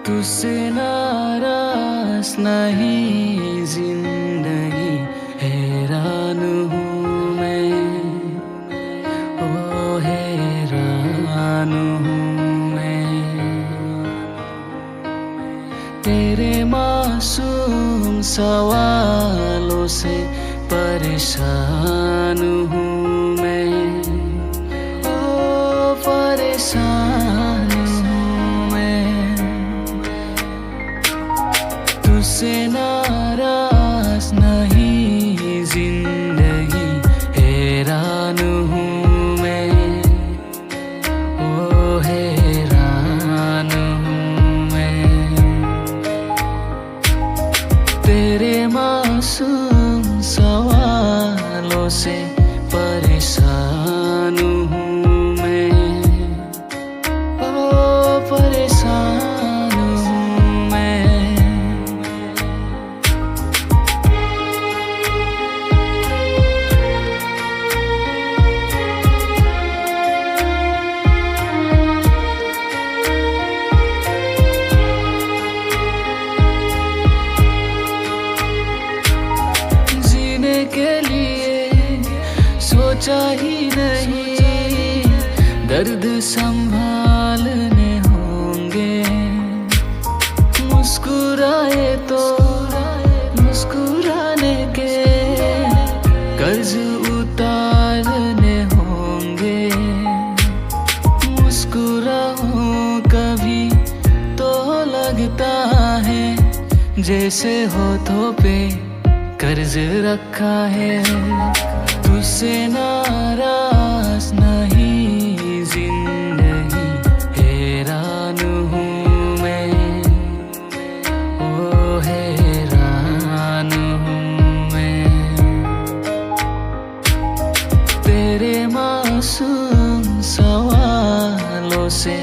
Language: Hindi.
तुझसे नाराज नहीं जिंदगी, हैरान हूँ मैं, ओ हैरान हूँ मैं। तेरे मासूम सवालों से परेशान हूँ मैं, ओ परेशान हूँ मैं। तुझसे नाराज नहीं जिंदगी, हैरान हूँ मैं, ओ हैरान हूँ मैं। तेरे मासूम सवालों से परेशान हूँ मैं, ओ परेशान हूँ मैं। जीने के लिए सोचा ही नहीं, दर्द संभालने होंगे। मुस्कुराए तो मुस्कुराने के कर्ज उतारने होंगे। मुस्कुराऊं कभी तो लगता है जैसे होठों पे कर्ज रखा है। तुझसे नाराज नहीं जिंदगी, हैरान हूँ मैं, ओ हैरान हूँ मैं। तेरे मासूम सवालों से